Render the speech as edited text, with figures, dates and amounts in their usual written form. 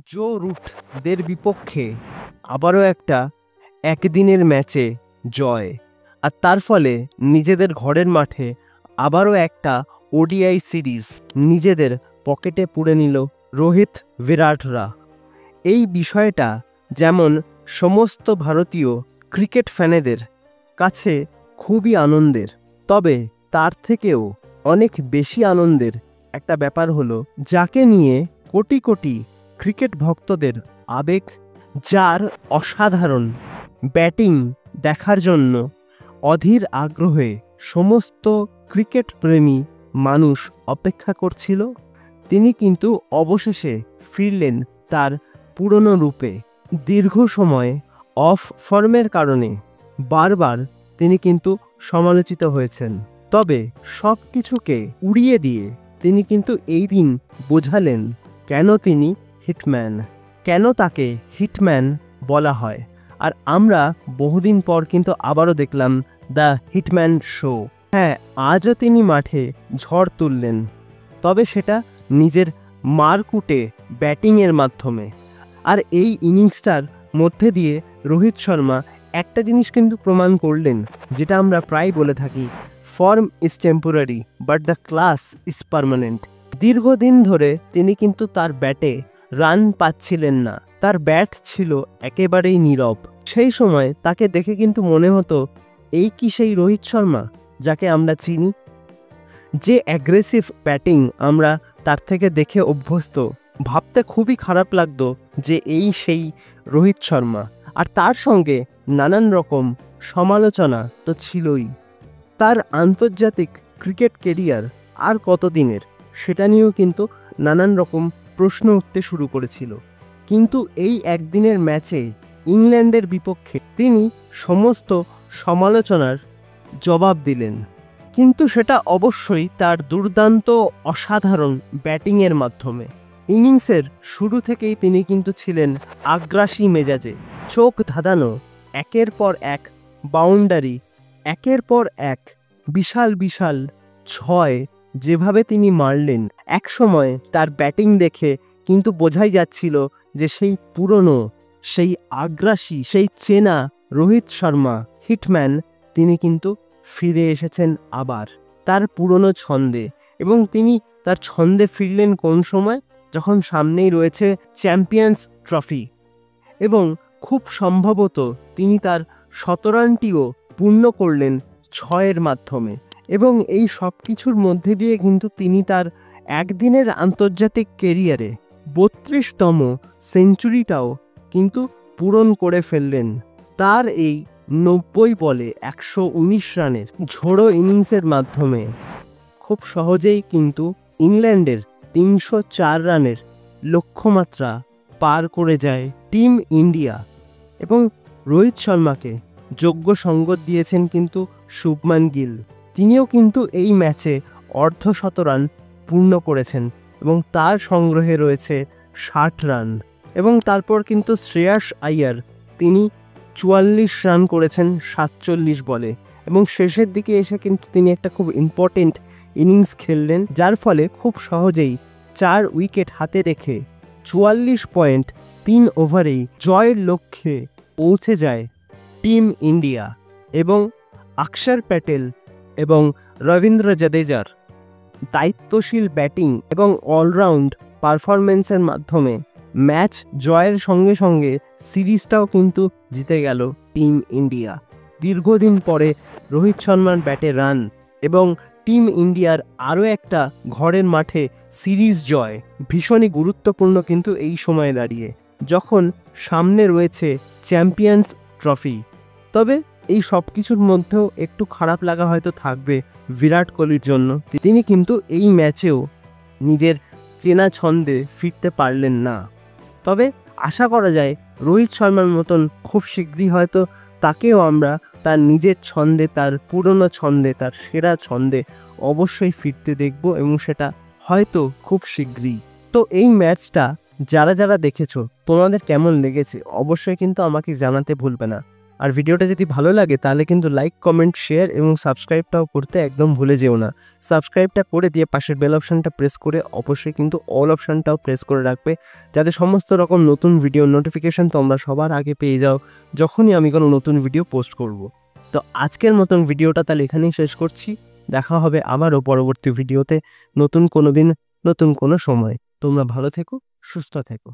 জো রুটদের বিপক্ষে আবারও একটা একদিনের ম্যাচে জয়, আর তার ফলে নিজেদের ঘরের মাঠে আবারও একটা ওডিআই সিরিজ নিজেদের পকেটে পুরে নিল রোহিত বিরাটরা। এই বিষয়টা যেমন সমস্ত ভারতীয় ক্রিকেট ফ্যানেদের কাছে খুবই আনন্দের, তবে তার থেকেও অনেক বেশি আনন্দের একটা ব্যাপার হলো যাকে নিয়ে কোটি কোটি ক্রিকেট ভক্তদের আবেগ, যার অসাধারণ ব্যাটিং দেখার জন্য অধীর আগ্রহে সমস্ত ক্রিকেট প্রেমী মানুষ অপেক্ষা করছিল, তিনি কিন্তু অবশেষে ফিরলেন তার পুরনো রূপে। দীর্ঘ সময় অফ ফর্মের কারণে বারবার তিনি কিন্তু সমালোচিত হয়েছেন, তবে সব কিছুকে উড়িয়ে দিয়ে তিনি কিন্তু এই দিন বোঝালেন কেন তিনি হিটম্যান, কেন তাকে হিটম্যান বলা হয়। আর আমরা বহুদিন পর কিন্তু আবারও দেখলাম দ্য হিটম্যান শো। হ্যাঁ, আজও তিনি মাঠে ঝড় তুললেন, তবে সেটা নিজের মারকুটে ব্যাটিংয়ের মাধ্যমে। আর এই ইনিংসটার মধ্যে দিয়ে রোহিত শর্মা একটা জিনিস কিন্তু প্রমাণ করলেন, যেটা আমরা প্রায় বলে থাকি, form is temporary but the class is permanent. দীর্ঘদিন ধরে তিনি কিন্তু তার ব্যাটে রান পাচ্ছিলেন না, তার ব্যাট ছিল একেবারেই নীরব। সেই সময় তাকে দেখে কিন্তু মনে হতো এই কি সেই রোহিত শর্মা যাকে আমরা চিনি, যে অ্যাগ্রেসিভ ব্যাটিং আমরা তার থেকে দেখে অভ্যস্ত। ভাবতে খুবই খারাপ লাগতো যে এই সেই রোহিত শর্মা। আর তার সঙ্গে নানান রকম সমালোচনা তো ছিলই। তার আন্তর্জাতিক ক্রিকেট কেরিয়ার আর কতদিনের সেটা নিয়েও কিন্তু নানান রকম প্রশ্ন উঠতে শুরু করেছিল। কিন্তু এই একদিনের ম্যাচে ইংল্যান্ডের বিপক্ষে তিনি সমস্ত সমালোচনার জবাব দিলেন, কিন্তু সেটা অবশ্যই তার দুর্দান্ত অসাধারণ ব্যাটিংয়ের মাধ্যমে। ইনিংসের শুরু থেকেই তিনি কিন্তু ছিলেন আগ্রাসী মেজাজে, চোখ ধাঁধানো একের পর এক বাউন্ডারি, একের পর এক বিশাল বিশাল ছয় যেভাবে তিনি মারলেন, একসময় তার ব্যাটিং দেখে কিন্তু বোঝাই যাচ্ছিল যে সেই পুরনো, সেই আগ্রাসী, সেই চেনা রোহিত শর্মা হিটম্যান তিনি কিন্তু ফিরে এসেছেন আবার তার পুরনো ছন্দে। এবং তিনি তার ছন্দে ফিরলেন কোন সময়? যখন সামনেই রয়েছে চ্যাম্পিয়ন্স ট্রফি, এবং খুব সম্ভবত তিনি তার ১৭ রানটিও পূর্ণ করলেন ৬-এর মাধ্যমে। এবং এই সব কিছুর মধ্যে দিয়ে কিন্তু তিনি তার একদিনের আন্তর্জাতিক কেরিয়ারে ৩২তম সেঞ্চুরিটাও কিন্তু পূরণ করে ফেললেন। তার এই ৯০ বলে ১১৯ রানের ঝোড়ো ইনিংসের মাধ্যমে খুব সহজেই কিন্তু ইংল্যান্ডের ৩০৪ রানের লক্ষ্যমাত্রা পার করে যায় টিম ইন্ডিয়া। এবং রোহিত শর্মাকে যোগ্য সঙ্গত দিয়েছেন কিন্তু শুভমান গিল। তিনিও কিন্তু এই ম্যাচে অর্ধশত রান পূর্ণ করেছেন এবং তার সংগ্রহে রয়েছে ৬০ রান। এবং তারপর কিন্তু শ্রেয়াস আইয়ার তিনি ৪৪ রান করেছেন ৪৭ বলে, এবং শেষের দিকে এসে কিন্তু তিনি একটা খুব ইম্পর্টেন্ট ইনিংস খেললেন, যার ফলে খুব সহজেই ৪ উইকেট হাতে রেখে ৪৪.৩ ওভারেই জয়ের লক্ষ্যে পৌঁছে যায় টিম ইন্ডিয়া। এবং অক্ষর প্যাটেল এবং রবীন্দ্র জাদেজার দায়িত্বশীল ব্যাটিং এবং অলরাউন্ড পারফরমেন্সের মাধ্যমে ম্যাচ জয়ের সঙ্গে সঙ্গে সিরিজটাও কিন্তু জিতে গেল টিম ইন্ডিয়া। দীর্ঘদিন পরে রোহিত শর্মার ব্যাটে রান এবং টিম ইন্ডিয়ার আরও একটা ঘরের মাঠে সিরিজ জয় ভীষণই গুরুত্বপূর্ণ কিন্তু এই সময়ে দাঁড়িয়ে, যখন সামনে রয়েছে চ্যাম্পিয়ন্স ট্রফি। তবে এই সব কিছুর মধ্যেও একটু খারাপ লাগা হয়তো থাকবে বিরাট কোহলির জন্য। তিনি কিন্তু এই ম্যাচেও নিজের চেনা ছন্দে ফিরতে পারলেন না। তবে আশা করা যায় রোহিত শর্মার মতন খুব শীঘ্রই হয়তো তাকেও আমরা তার নিজের ছন্দে, তার পুরনো ছন্দে, তার সেরা ছন্দে অবশ্যই ফিরতে দেখব, এবং সেটা হয়তো খুব শীঘ্রই। তো এই ম্যাচটা যারা যারা দেখেছো তোমাদের কেমন লেগেছে অবশ্যই কিন্তু আমাকে জানাতে ভুলবে না। আর ভিডিওটা যদি ভালো লাগে তাহলে কিন্তু লাইক, কমেন্ট, শেয়ার এবং সাবস্ক্রাইবটাও করতে একদম ভুলে যেও না। সাবস্ক্রাইবটা করে দিয়ে পাশের বেল অপশানটা প্রেস করে অবশ্যই কিন্তু অল অপশানটাও প্রেস করে রাখবে, যাতে সমস্ত রকম নতুন ভিডিও নোটিফিকেশান তোমরা সবার আগে পেয়ে যাও যখনই আমি কোনো নতুন ভিডিও পোস্ট করব। তো আজকের মতন ভিডিওটা তাহলে এখানেই শেষ করছি। দেখা হবে আবারও পরবর্তী ভিডিওতে, নতুন কোনো দিন, নতুন কোনো সময়। তোমরা ভালো থেকো, সুস্থ থেকো।